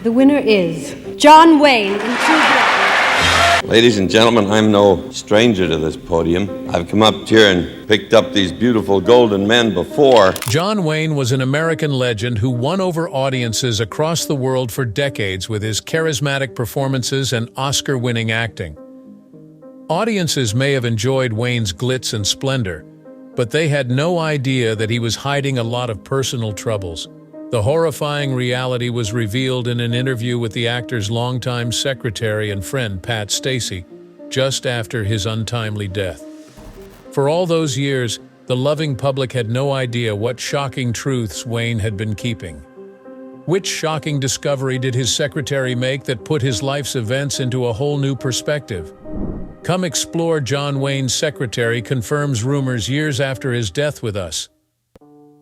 The winner is John Wayne in True Blood. Ladies and gentlemen, I'm no stranger to this podium. I've come up here and picked up these beautiful golden men before. John Wayne was an American legend who won over audiences across the world for decades with his charismatic performances and Oscar-winning acting. Audiences may have enjoyed Wayne's glitz and splendor, but they had no idea that he was hiding a lot of personal troubles. The horrifying reality was revealed in an interview with the actor's longtime secretary and friend Pat Stacey, just after his untimely death. For all those years, the loving public had no idea what shocking truths Wayne had been keeping. Which shocking discovery did his secretary make that put his life's events into a whole new perspective? Come explore John Wayne's secretary confirms rumors years after his death with us.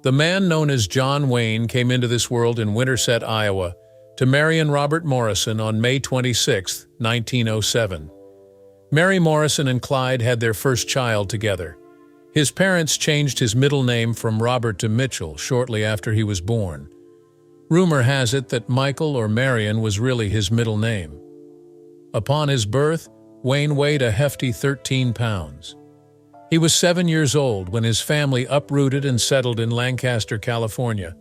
The man known as John Wayne came into this world in Winterset, Iowa, to Marion Robert Morrison on May 26, 1907. Mary Morrison and Clyde had their first child together. His parents changed his middle name from Robert to Mitchell shortly after he was born. Rumor has it that Michael or Marion was really his middle name. Upon his birth, Wayne weighed a hefty 13 pounds. He was 7 years old when his family uprooted and settled in Lancaster, California.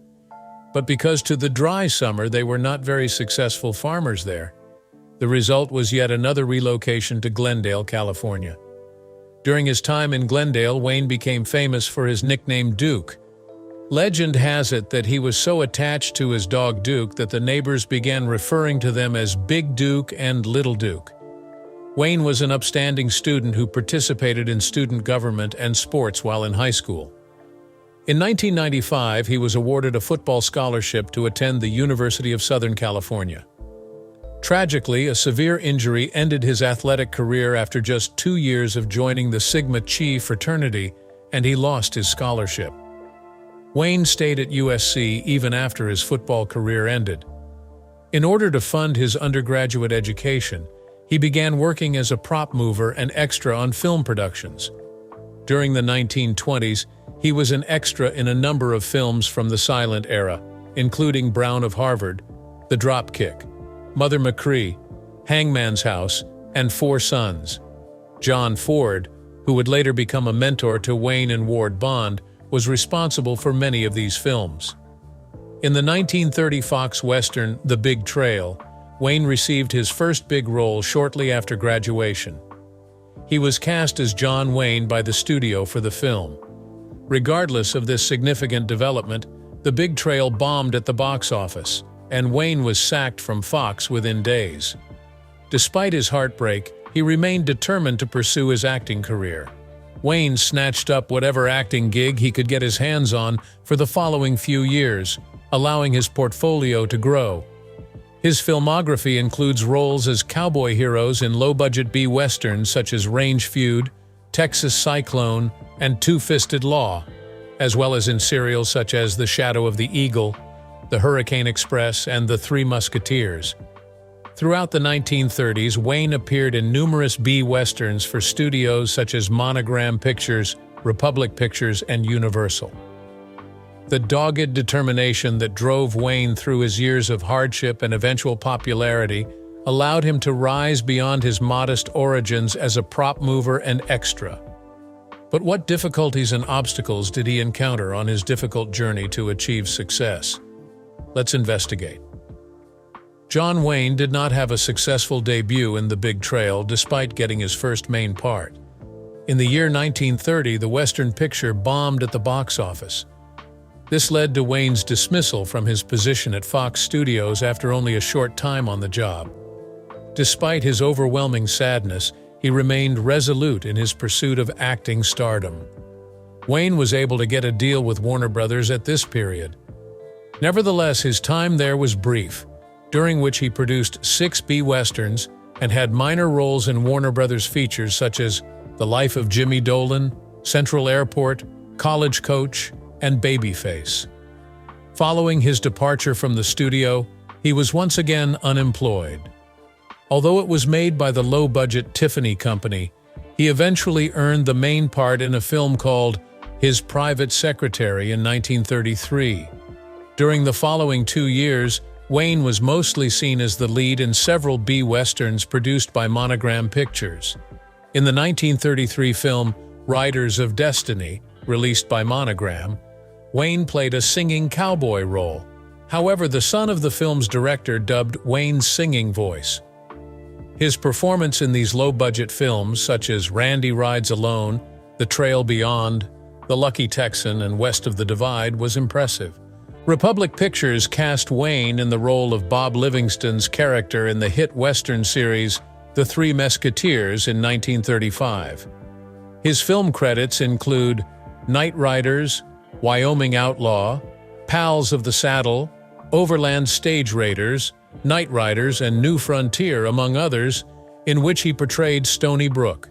But because to the dry summer they were not very successful farmers there, the result was yet another relocation to Glendale, California. During his time in Glendale, Wayne became famous for his nickname Duke. Legend has it that he was so attached to his dog Duke that the neighbors began referring to them as Big Duke and Little Duke. Wayne was an upstanding student who participated in student government and sports while in high school. In 1995, he was awarded a football scholarship to attend the University of Southern California. Tragically, a severe injury ended his athletic career after just 2 years of joining the Sigma Chi fraternity, and he lost his scholarship. Wayne stayed at USC even after his football career ended. In order to fund his undergraduate education, he began working as a prop mover and extra on film productions. During the 1920s, he was an extra in a number of films from the silent era, including Brown of Harvard, The Dropkick, Mother McCree, Hangman's House, and Four Sons. John Ford, who would later become a mentor to Wayne and Ward Bond, was responsible for many of these films. In the 1930 Fox Western The Big Trail, Wayne received his first big role shortly after graduation. He was cast as John Wayne by the studio for the film. Regardless of this significant development, The Big Trail bombed at the box office, and Wayne was sacked from Fox within days. Despite his heartbreak, he remained determined to pursue his acting career. Wayne snatched up whatever acting gig he could get his hands on for the following few years, allowing his portfolio to grow. His filmography includes roles as cowboy heroes in low-budget B-westerns such as Range Feud, Texas Cyclone, and Two-Fisted Law, as well as in serials such as The Shadow of the Eagle, The Hurricane Express, and The Three Musketeers. Throughout the 1930s, Wayne appeared in numerous B-westerns for studios such as Monogram Pictures, Republic Pictures, and Universal. The dogged determination that drove Wayne through his years of hardship and eventual popularity allowed him to rise beyond his modest origins as a prop mover and extra. But what difficulties and obstacles did he encounter on his difficult journey to achieve success? Let's investigate. John Wayne did not have a successful debut in The Big Trail despite getting his first main part. In the year 1930, the Western picture bombed at the box office. This led to Wayne's dismissal from his position at Fox Studios after only a short time on the job. Despite his overwhelming sadness, he remained resolute in his pursuit of acting stardom. Wayne was able to get a deal with Warner Brothers at this period. Nevertheless, his time there was brief, during which he produced 6 B-westerns and had minor roles in Warner Brothers features such as The Life of Jimmy Dolan, Central Airport, College Coach, and Babyface. Following his departure from the studio, he was once again unemployed. Although it was made by the low-budget Tiffany Company, he eventually earned the main part in a film called His Private Secretary in 1933. During the following 2 years, Wayne was mostly seen as the lead in several B-westerns produced by Monogram Pictures. In the 1933 film Riders of Destiny, released by Monogram, Wayne played a singing cowboy role. However, the son of the film's director dubbed Wayne's singing voice. His performance in these low-budget films, such as Randy Rides Alone, The Trail Beyond, The Lucky Texan, and West of the Divide, was impressive. Republic Pictures cast Wayne in the role of Bob Livingston's character in the hit Western series The Three Musketeers in 1935. His film credits include Night Riders, Wyoming Outlaw, Pals of the Saddle, Overland Stage Raiders, Night Riders, and New Frontier, among others, in which he portrayed Stony Brook.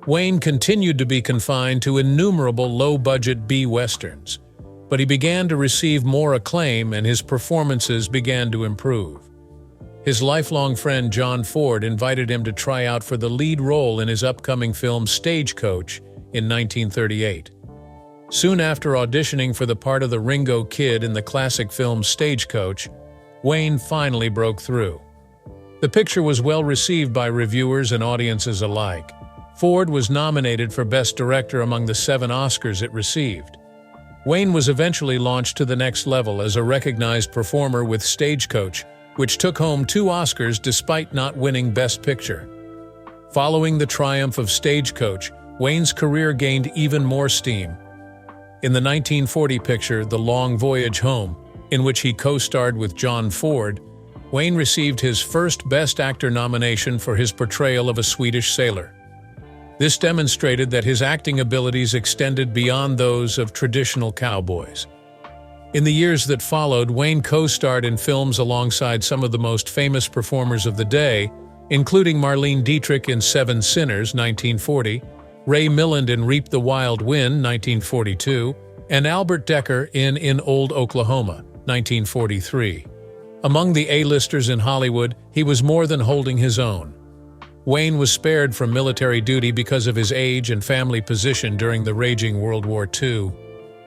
Wayne continued to be confined to innumerable low-budget B-westerns, but he began to receive more acclaim and his performances began to improve. His lifelong friend John Ford invited him to try out for the lead role in his upcoming film Stagecoach in 1938. Soon after auditioning for the part of the Ringo Kid in the classic film Stagecoach, Wayne finally broke through. The picture was well received by reviewers and audiences alike. Ford was nominated for Best Director among the 7 Oscars it received. Wayne was eventually launched to the next level as a recognized performer with Stagecoach, which took home 2 Oscars despite not winning Best Picture. Following the triumph of Stagecoach, Wayne's career gained even more steam. In the 1940 picture The Long Voyage Home, in which he co-starred with John Ford, Wayne received his first Best Actor nomination for his portrayal of a Swedish sailor. This demonstrated that his acting abilities extended beyond those of traditional cowboys. In the years that followed, Wayne co-starred in films alongside some of the most famous performers of the day, including Marlene Dietrich in Seven Sinners, 1940, Ray Milland in Reap the Wild Wind, 1942, and Albert Decker in Old Oklahoma, 1943. Among the A-listers in Hollywood, he was more than holding his own. Wayne was spared from military duty because of his age and family position during the raging World War II.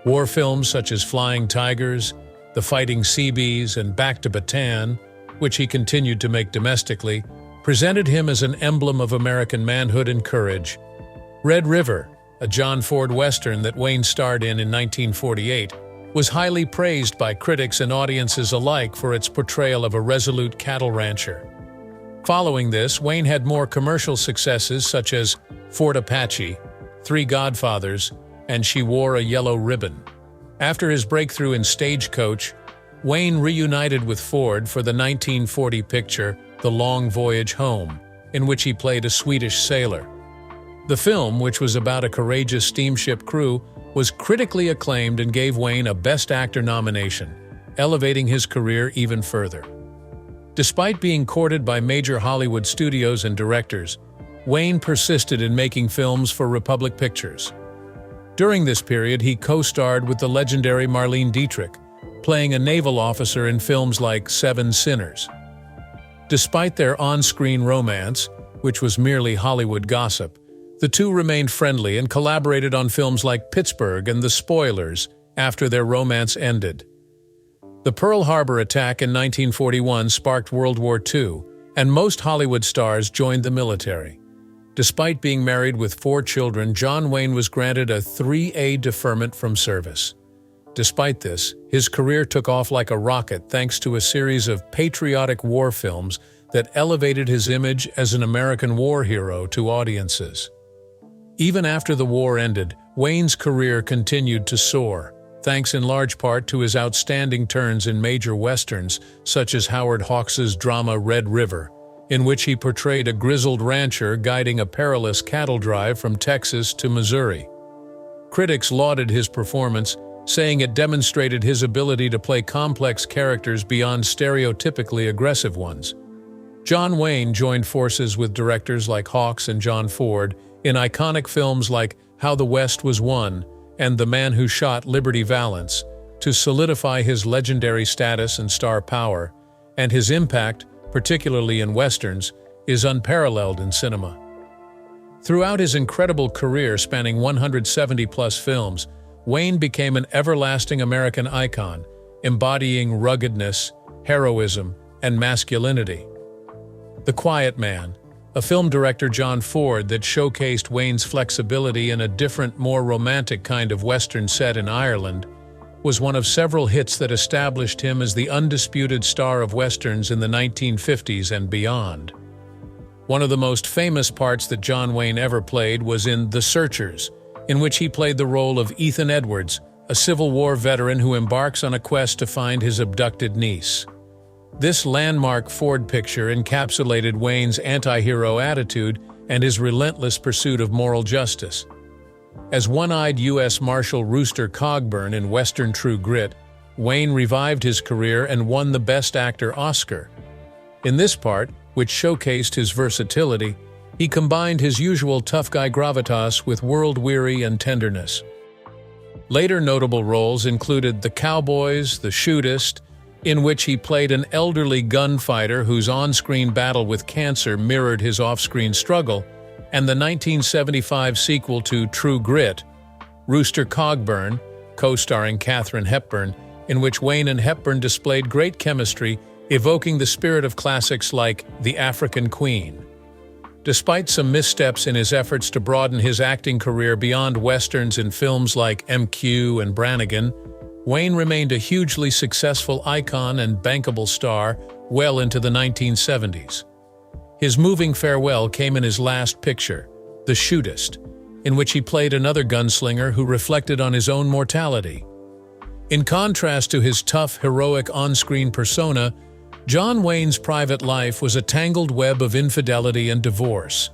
War films such as Flying Tigers, The Fighting Seabees, and Back to Bataan, which he continued to make domestically, presented him as an emblem of American manhood and courage. Red River, a John Ford Western that Wayne starred in 1948, was highly praised by critics and audiences alike for its portrayal of a resolute cattle rancher. Following this, Wayne had more commercial successes such as Fort Apache, Three Godfathers, and She Wore a Yellow Ribbon. After his breakthrough in Stagecoach, Wayne reunited with Ford for the 1940 picture The Long Voyage Home, in which he played a Swedish sailor. The film, which was about a courageous steamship crew, was critically acclaimed and gave Wayne a Best Actor nomination, elevating his career even further. Despite being courted by major Hollywood studios and directors, Wayne persisted in making films for Republic Pictures. During this period, he co-starred with the legendary Marlene Dietrich, playing a naval officer in films like Seven Sinners. Despite their on-screen romance, which was merely Hollywood gossip, the two remained friendly and collaborated on films like Pittsburgh and The Spoilers after their romance ended. The Pearl Harbor attack in 1941 sparked World War II, and most Hollywood stars joined the military. Despite being married with 4 children, John Wayne was granted a 3A deferment from service. Despite this, his career took off like a rocket thanks to a series of patriotic war films that elevated his image as an American war hero to audiences. Even after the war ended, Wayne's career continued to soar, thanks in large part to his outstanding turns in major westerns such as Howard Hawks's drama Red River, in which he portrayed a grizzled rancher guiding a perilous cattle drive from Texas to Missouri. Critics lauded his performance, saying it demonstrated his ability to play complex characters beyond stereotypically aggressive ones. John Wayne joined forces with directors like Hawks and John Ford in iconic films like How the West Was Won and The Man Who Shot Liberty Valance to solidify his legendary status and star power, and his impact, particularly in westerns, is unparalleled in cinema. Throughout his incredible career spanning 170-plus films, Wayne became an everlasting American icon, embodying ruggedness, heroism, and masculinity. The Quiet Man, a film director John Ford that showcased Wayne's flexibility in a different, more romantic kind of Western set in Ireland, was one of several hits that established him as the undisputed star of Westerns in the 1950s and beyond. One of the most famous parts that John Wayne ever played was in The Searchers, in which he played the role of Ethan Edwards, a Civil War veteran who embarks on a quest to find his abducted niece. This landmark Ford picture encapsulated Wayne's anti-hero attitude and his relentless pursuit of moral justice. As one-eyed U.S. Marshal Rooster Cogburn in Western True Grit, Wayne revived his career and won the Best Actor Oscar. In this part, which showcased his versatility, he combined his usual tough guy gravitas with world-weary and tenderness. Later notable roles included The Cowboys, The Shootist, in which he played an elderly gunfighter whose on-screen battle with cancer mirrored his off-screen struggle, and the 1975 sequel to True Grit, Rooster Cogburn, co-starring Katharine Hepburn, in which Wayne and Hepburn displayed great chemistry, evoking the spirit of classics like The African Queen. Despite some missteps in his efforts to broaden his acting career beyond westerns in films like MQ and Brannigan, Wayne remained a hugely successful icon and bankable star well into the 1970s. His moving farewell came in his last picture, The Shootist, in which he played another gunslinger who reflected on his own mortality. In contrast to his tough, heroic on-screen persona, John Wayne's private life was a tangled web of infidelity and divorce.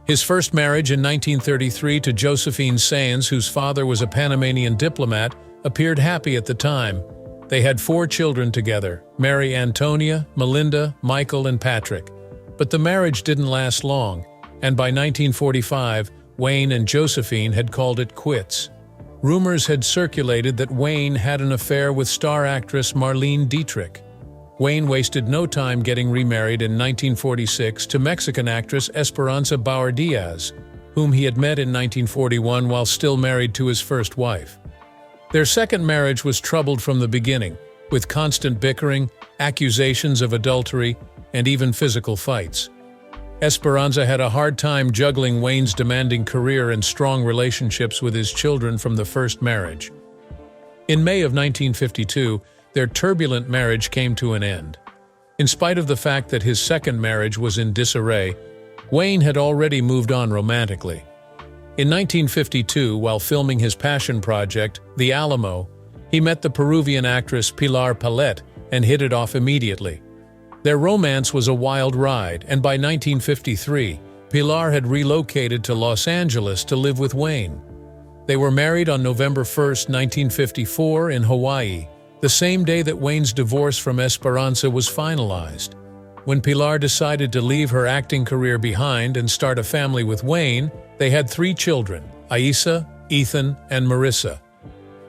His first marriage in 1933 to Josephine Sayens, whose father was a Panamanian diplomat, appeared happy at the time. They had 4 children together, Mary Antonia, Melinda, Michael, and Patrick. But the marriage didn't last long, and by 1945, Wayne and Josephine had called it quits. Rumors had circulated that Wayne had an affair with star actress Marlene Dietrich. Wayne wasted no time getting remarried in 1946 to Mexican actress Esperanza Bauer Diaz, whom he had met in 1941 while still married to his first wife. Their second marriage was troubled from the beginning, with constant bickering, accusations of adultery, and even physical fights. Esperanza had a hard time juggling Wayne's demanding career and strong relationships with his children from the first marriage. In May of 1952, their turbulent marriage came to an end. In spite of the fact that his second marriage was in disarray, Wayne had already moved on romantically. In 1952, while filming his passion project, The Alamo, he met the Peruvian actress Pilar Palette and hit it off immediately. Their romance was a wild ride, and by 1953, Pilar had relocated to Los Angeles to live with Wayne. They were married on November 1, 1954, in Hawaii, the same day that Wayne's divorce from Esperanza was finalized. When Pilar decided to leave her acting career behind and start a family with Wayne, they had 3 children, Aisa, Ethan, and Marissa.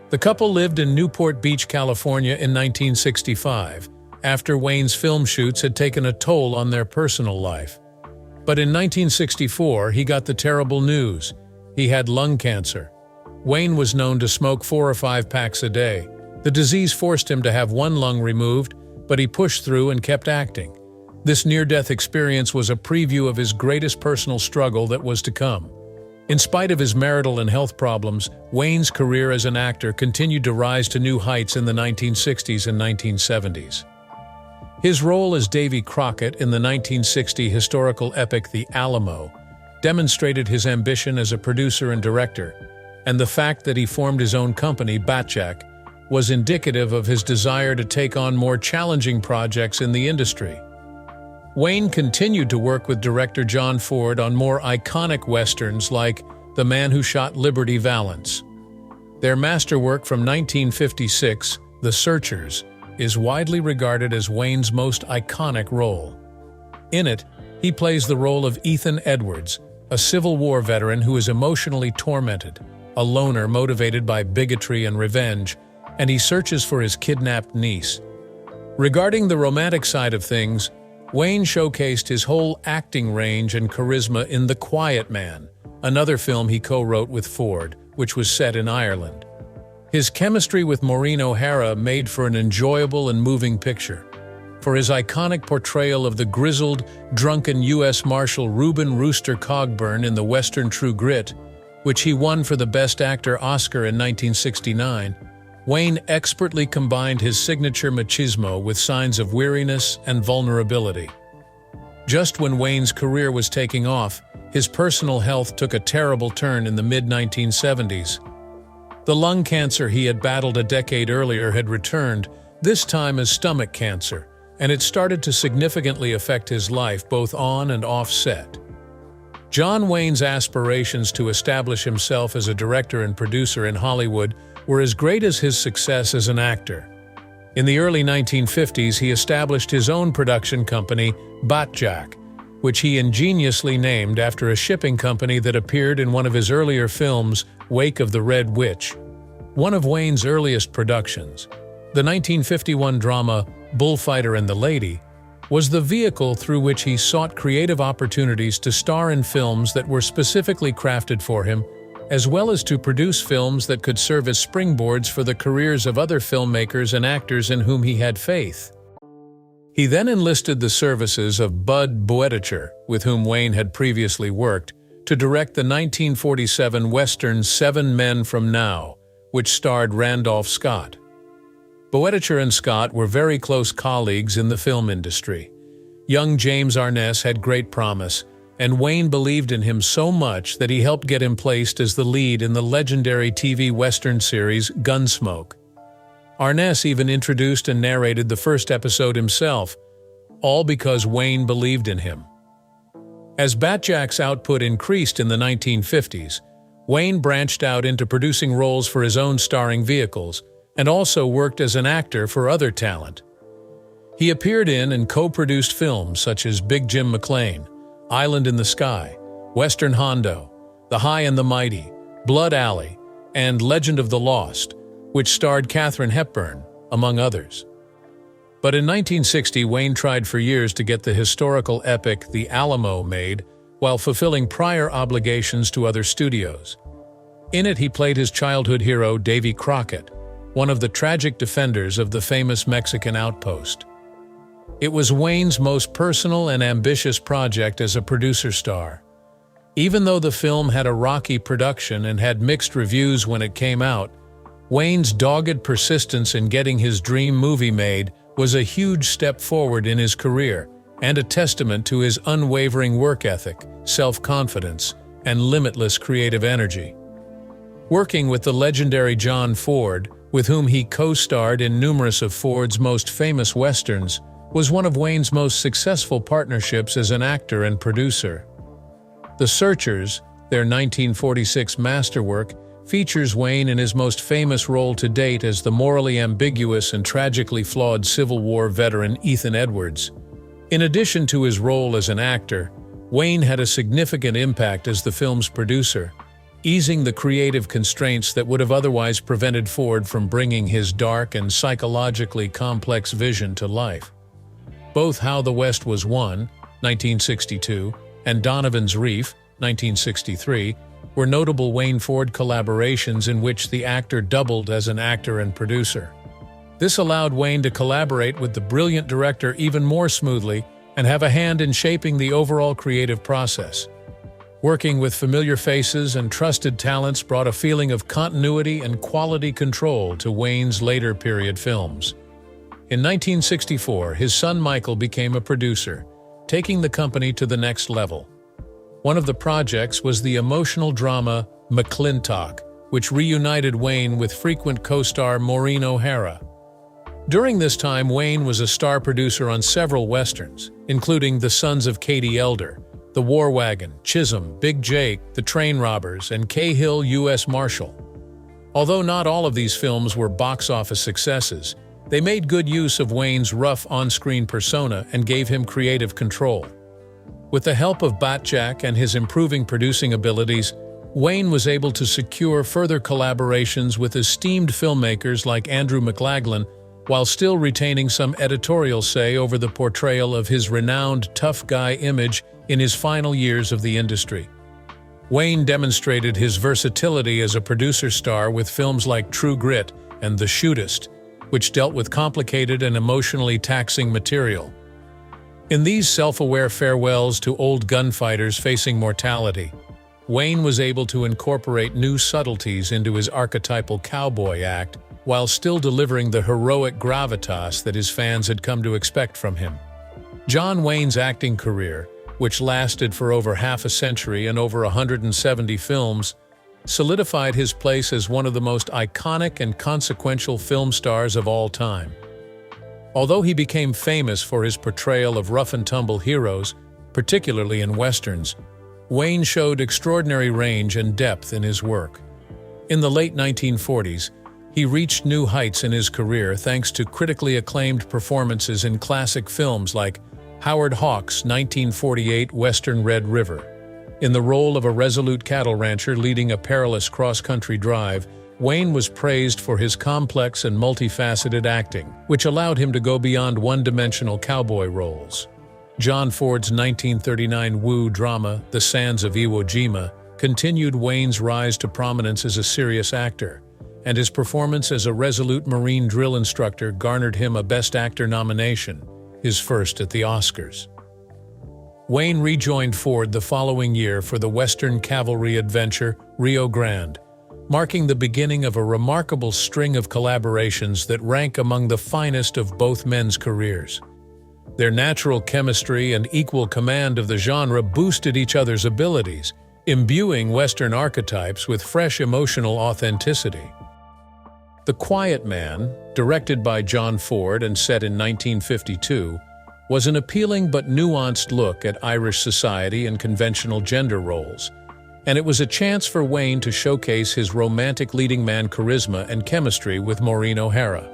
The couple lived in Newport Beach, California in 1965, after Wayne's film shoots had taken a toll on their personal life. But in 1964, he got the terrible news. He had lung cancer. Wayne was known to smoke 4 or 5 packs a day. The disease forced him to have one lung removed, but he pushed through and kept acting. This near-death experience was a preview of his greatest personal struggle that was to come. In spite of his marital and health problems, Wayne's career as an actor continued to rise to new heights in the 1960s and 1970s. His role as Davy Crockett in the 1960 historical epic The Alamo demonstrated his ambition as a producer and director, and the fact that he formed his own company, Batjac, was indicative of his desire to take on more challenging projects in the industry. Wayne continued to work with director John Ford on more iconic westerns like The Man Who Shot Liberty Valance. Their masterwork from 1956, The Searchers, is widely regarded as Wayne's most iconic role. In it, he plays the role of Ethan Edwards, a Civil War veteran who is emotionally tormented, a loner motivated by bigotry and revenge, and he searches for his kidnapped niece. Regarding the romantic side of things, Wayne showcased his whole acting range and charisma in The Quiet Man, another film he co-wrote with Ford, which was set in Ireland. His chemistry with Maureen O'Hara made for an enjoyable and moving picture. for his iconic portrayal of the grizzled, drunken U.S. Marshal Reuben "Rooster" Cogburn in the Western True Grit, which he won for the Best Actor Oscar in 1969, Wayne expertly combined his signature machismo with signs of weariness and vulnerability. Just when Wayne's career was taking off, his personal health took a terrible turn in the mid-1970s. The lung cancer he had battled a decade earlier had returned, this time as stomach cancer, and it started to significantly affect his life both on and off set. John Wayne's aspirations to establish himself as a director and producer in Hollywood were as great as his success as an actor. In the early 1950s, he established his own production company, Batjac, which he ingeniously named after a shipping company that appeared in one of his earlier films, Wake of the Red Witch. One of Wayne's earliest productions, the 1951 drama Bullfighter and the Lady, was the vehicle through which he sought creative opportunities to star in films that were specifically crafted for him, as well as to produce films that could serve as springboards for the careers of other filmmakers and actors in whom he had faith. He then enlisted the services of Bud Boetticher, with whom Wayne had previously worked, to direct the 1947 Western 7 Men from Now, which starred Randolph Scott. Boetticher and Scott were very close colleagues in the film industry. Young James Arness had great promise, and Wayne believed in him so much that he helped get him placed as the lead in the legendary TV Western series Gunsmoke. Arness even introduced and narrated the first episode himself, all because Wayne believed in him. As Batjac's output increased in the 1950s, Wayne branched out into producing roles for his own starring vehicles, and also worked as an actor for other talent. He appeared in and co-produced films such as Big Jim McLean, Island in the Sky, Western Hondo, The High and the Mighty, Blood Alley, and Legend of the Lost, which starred Katharine Hepburn, among others. But in 1960, Wayne tried for years to get the historical epic The Alamo made while fulfilling prior obligations to other studios. In it, he played his childhood hero, Davy Crockett, one of the tragic defenders of the famous Mexican outpost. It was Wayne's most personal and ambitious project as a producer star. Even though the film had a rocky production and had mixed reviews when it came out, Wayne's dogged persistence in getting his dream movie made was a huge step forward in his career and a testament to his unwavering work ethic, self-confidence, and limitless creative energy. Working with the legendary John Ford, with whom he co-starred in numerous of Ford's most famous westerns, was one of Wayne's most successful partnerships as an actor and producer. The Searchers, their 1946 masterwork, features Wayne in his most famous role to date as the morally ambiguous and tragically flawed Civil War veteran Ethan Edwards. In addition to his role as an actor, Wayne had a significant impact as the film's producer, easing the creative constraints that would have otherwise prevented Ford from bringing his dark and psychologically complex vision to life. Both How the West Was Won, 1962, and Donovan's Reef, 1963, were notable Wayne-Ford collaborations in which the actor doubled as an actor and producer. This allowed Wayne to collaborate with the brilliant director even more smoothly and have a hand in shaping the overall creative process. Working with familiar faces and trusted talents brought a feeling of continuity and quality control to Wayne's later period films. In 1964, his son Michael became a producer, taking the company to the next level. One of the projects was the emotional drama McClintock, which reunited Wayne with frequent co-star Maureen O'Hara. During this time, Wayne was a star producer on several westerns, including The Sons of Katie Elder, The War Wagon, Chisholm, Big Jake, The Train Robbers, and Cahill U.S. Marshal. Although not all of these films were box office successes, they made good use of Wayne's rough on-screen persona and gave him creative control. With the help of Batjac and his improving producing abilities, Wayne was able to secure further collaborations with esteemed filmmakers like Andrew McLaglen, while still retaining some editorial say over the portrayal of his renowned tough guy image in his final years of the industry. Wayne demonstrated his versatility as a producer star with films like True Grit and The Shootist, which dealt with complicated and emotionally taxing material. In these self-aware farewells to old gunfighters facing mortality, Wayne was able to incorporate new subtleties into his archetypal cowboy act while still delivering the heroic gravitas that his fans had come to expect from him. John Wayne's acting career, which lasted for over half a century and over 170 films, solidified his place as one of the most iconic and consequential film stars of all time. Although he became famous for his portrayal of rough-and-tumble heroes, particularly in westerns, Wayne showed extraordinary range and depth in his work. In the late 1940s, he reached new heights in his career thanks to critically acclaimed performances in classic films like Howard Hawks' 1948 Western Red River. In the role of a resolute cattle rancher leading a perilous cross-country drive, Wayne was praised for his complex and multifaceted acting, which allowed him to go beyond one-dimensional cowboy roles. John Ford's 1939 Wu drama, The Sands of Iwo Jima, continued Wayne's rise to prominence as a serious actor, and his performance as a resolute Marine drill instructor garnered him a Best Actor nomination, his first at the Oscars. Wayne rejoined Ford the following year for the Western cavalry adventure Rio Grande, marking the beginning of a remarkable string of collaborations that rank among the finest of both men's careers. Their natural chemistry and equal command of the genre boosted each other's abilities, imbuing Western archetypes with fresh emotional authenticity. The Quiet Man, directed by John Ford and set in 1952, was an appealing but nuanced look at Irish society and conventional gender roles, and it was a chance for Wayne to showcase his romantic leading man charisma and chemistry with Maureen O'Hara.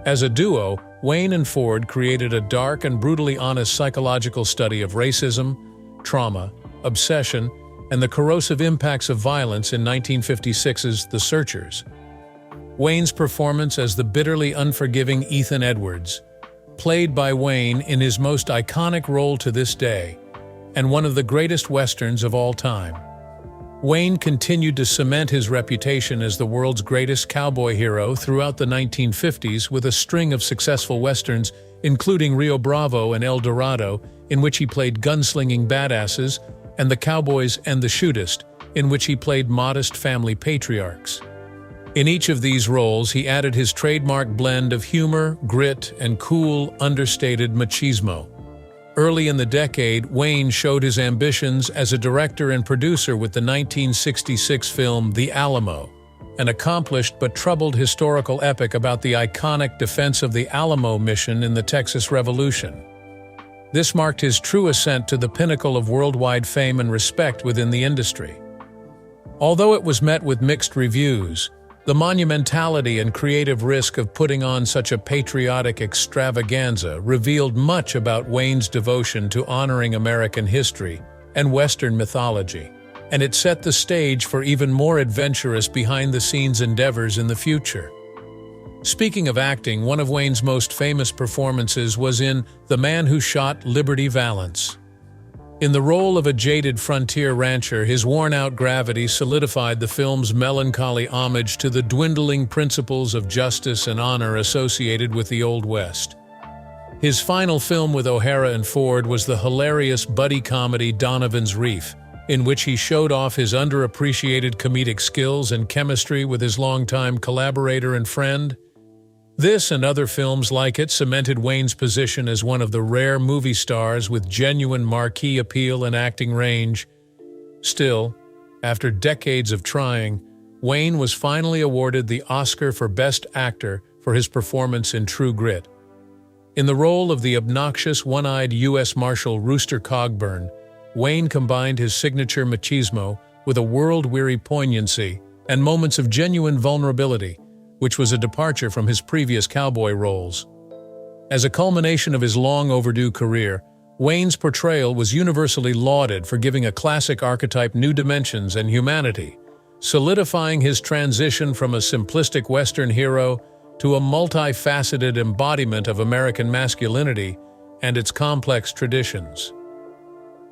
As a duo, Wayne and Ford created a dark and brutally honest psychological study of racism, trauma, obsession, and the corrosive impacts of violence in 1956's The Searchers. Wayne's performance as the bitterly unforgiving Ethan Edwards, played by Wayne in his most iconic role to this day, and one of the greatest westerns of all time. Wayne continued to cement his reputation as the world's greatest cowboy hero throughout the 1950s with a string of successful westerns, including Rio Bravo and El Dorado, in which he played gunslinging badasses, and The Cowboys and the Shootist, in which he played modest family patriarchs. In each of these roles, he added his trademark blend of humor, grit, and cool, understated machismo. Early in the decade, Wayne showed his ambitions as a director and producer with the 1966 film The Alamo, an accomplished but troubled historical epic about the iconic defense of the Alamo mission in the Texas Revolution. This marked his true ascent to the pinnacle of worldwide fame and respect within the industry. Although it was met with mixed reviews, the monumentality and creative risk of putting on such a patriotic extravaganza revealed much about Wayne's devotion to honoring American history and Western mythology, and it set the stage for even more adventurous behind-the-scenes endeavors in the future. Speaking of acting, one of Wayne's most famous performances was in The Man Who Shot Liberty Valance. In the role of a jaded frontier rancher, his worn-out gravity solidified the film's melancholy homage to the dwindling principles of justice and honor associated with the Old West. His final film with O'Hara and Ford was the hilarious buddy comedy Donovan's Reef, in which he showed off his underappreciated comedic skills and chemistry with his longtime collaborator and friend. This and other films like it cemented Wayne's position as one of the rare movie stars with genuine marquee appeal and acting range. Still, after decades of trying, Wayne was finally awarded the Oscar for Best Actor for his performance in True Grit. In the role of the obnoxious, one-eyed U.S. Marshal Rooster Cogburn, Wayne combined his signature machismo with a world-weary poignancy and moments of genuine vulnerability, which was a departure from his previous cowboy roles. As a culmination of his long-overdue career, Wayne's portrayal was universally lauded for giving a classic archetype new dimensions and humanity, solidifying his transition from a simplistic Western hero to a multifaceted embodiment of American masculinity and its complex traditions.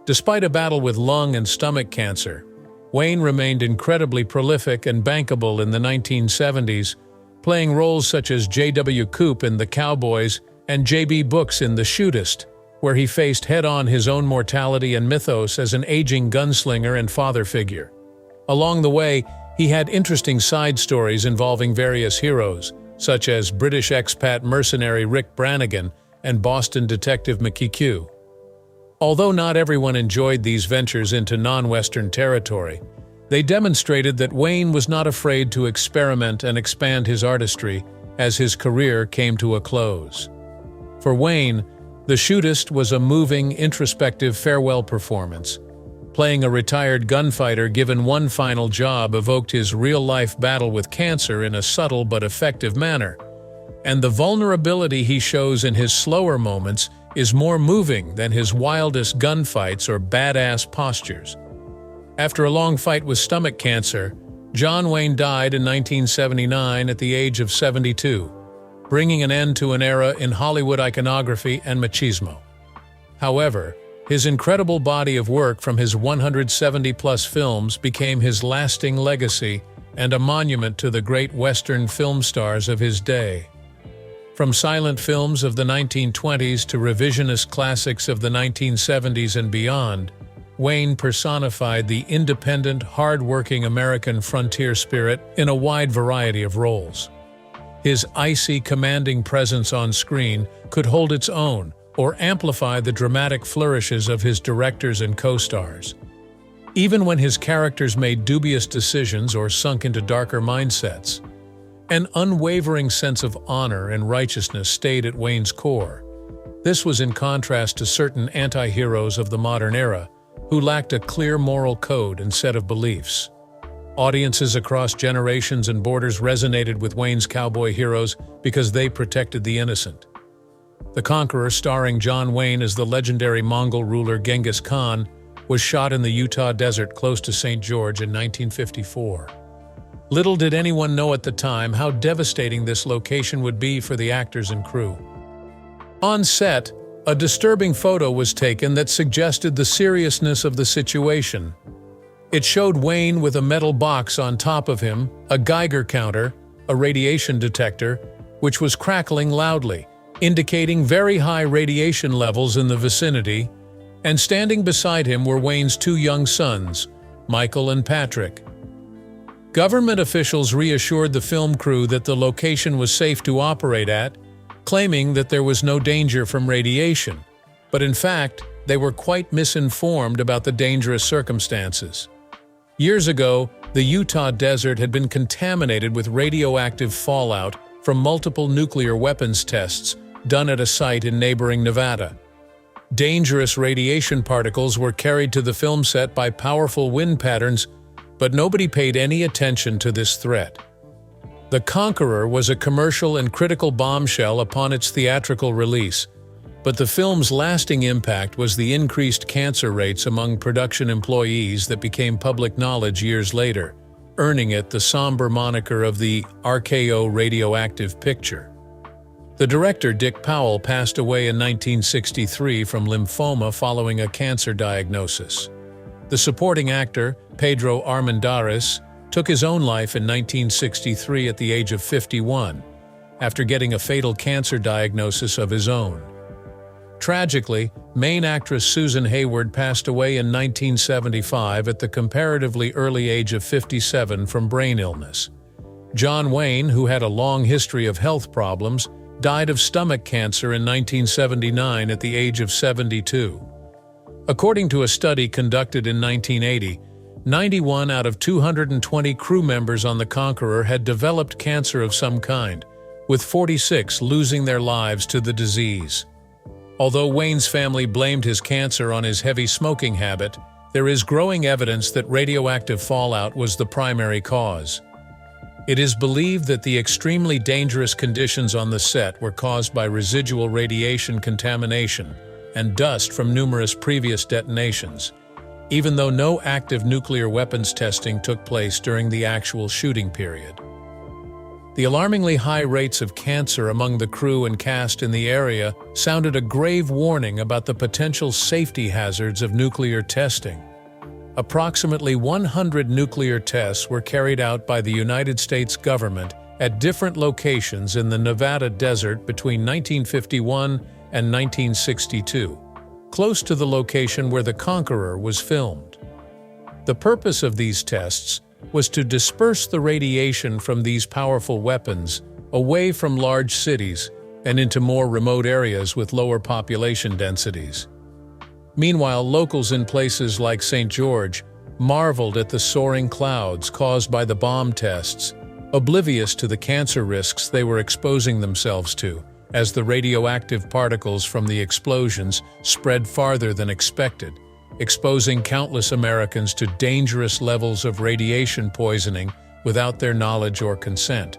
Despite a battle with lung and stomach cancer, Wayne remained incredibly prolific and bankable in the 1970s, playing roles such as J.W. Coop in The Cowboys and J.B. Brooks in The Shootist, where he faced head-on his own mortality and mythos as an aging gunslinger and father figure. Along the way, he had interesting side stories involving various heroes, such as British expat mercenary Rick Brannigan and Boston detective McKeeq. Although not everyone enjoyed these ventures into non-Western territory, they demonstrated that Wayne was not afraid to experiment and expand his artistry as his career came to a close. For Wayne, The Shootist was a moving, introspective farewell performance. Playing a retired gunfighter given one final job evoked his real-life battle with cancer in a subtle but effective manner. And the vulnerability he shows in his slower moments is more moving than his wildest gunfights or badass postures. After a long fight with stomach cancer, John Wayne died in 1979 at the age of 72, bringing an end to an era in Hollywood iconography and machismo. However, his incredible body of work from his 170-plus films became his lasting legacy and a monument to the great Western film stars of his day. From silent films of the 1920s to revisionist classics of the 1970s and beyond, Wayne personified the independent, hard-working American frontier spirit in a wide variety of roles. His icy, commanding presence on screen could hold its own or amplify the dramatic flourishes of his directors and co-stars. Even when his characters made dubious decisions or sunk into darker mindsets, an unwavering sense of honor and righteousness stayed at Wayne's core. This was in contrast to certain anti-heroes of the modern era, who lacked a clear moral code and set of beliefs. Audiences across generations and borders resonated with Wayne's cowboy heroes because they protected the innocent. The Conqueror, starring John Wayne as the legendary Mongol ruler Genghis Khan, was shot in the Utah desert close to St. George in 1954. Little did anyone know at the time how devastating this location would be for the actors and crew. On set, a disturbing photo was taken that suggested the seriousness of the situation. It showed Wayne with a metal box on top of him, a Geiger counter, a radiation detector, which was crackling loudly, indicating very high radiation levels in the vicinity, and standing beside him were Wayne's two young sons, Michael and Patrick. Government officials reassured the film crew that the location was safe to operate at, claiming that there was no danger from radiation, but in fact, they were quite misinformed about the dangerous circumstances. Years ago, the Utah desert had been contaminated with radioactive fallout from multiple nuclear weapons tests done at a site in neighboring Nevada. Dangerous radiation particles were carried to the film set by powerful wind patterns, but nobody paid any attention to this threat. The Conqueror was a commercial and critical bombshell upon its theatrical release, but the film's lasting impact was the increased cancer rates among production employees that became public knowledge years later, earning it the somber moniker of the RKO radioactive picture. The director, Dick Powell, passed away in 1963 from lymphoma following a cancer diagnosis. The supporting actor, Pedro Armendariz, took his own life in 1963 at the age of 51, after getting a fatal cancer diagnosis of his own. Tragically, main actress Susan Hayward passed away in 1975 at the comparatively early age of 57 from brain illness. John Wayne, who had a long history of health problems, died of stomach cancer in 1979 at the age of 72. According to a study conducted in 1980, 91 out of 220 crew members on the Conqueror had developed cancer of some kind, with 46 losing their lives to the disease. Although Wayne's family blamed his cancer on his heavy smoking habit, there is growing evidence that radioactive fallout was the primary cause. It is believed that the extremely dangerous conditions on the set were caused by residual radiation contamination and dust from numerous previous detonations, even though no active nuclear weapons testing took place during the actual shooting period. The alarmingly high rates of cancer among the crew and cast in the area sounded a grave warning about the potential safety hazards of nuclear testing. Approximately 100 nuclear tests were carried out by the United States government at different locations in the Nevada desert between 1951 and 1962, close to the location where The Conqueror was filmed. The purpose of these tests was to disperse the radiation from these powerful weapons away from large cities and into more remote areas with lower population densities. Meanwhile, locals in places like St. George marveled at the soaring clouds caused by the bomb tests, oblivious to the cancer risks they were exposing themselves to, as the radioactive particles from the explosions spread farther than expected, exposing countless Americans to dangerous levels of radiation poisoning without their knowledge or consent.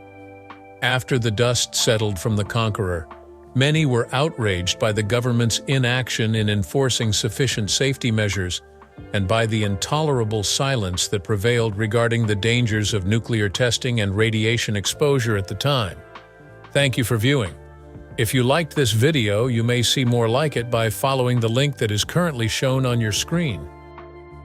After the dust settled from The Conqueror, many were outraged by the government's inaction in enforcing sufficient safety measures and by the intolerable silence that prevailed regarding the dangers of nuclear testing and radiation exposure at the time. Thank you for viewing. If you liked this video, you may see more like it by following the link that is currently shown on your screen.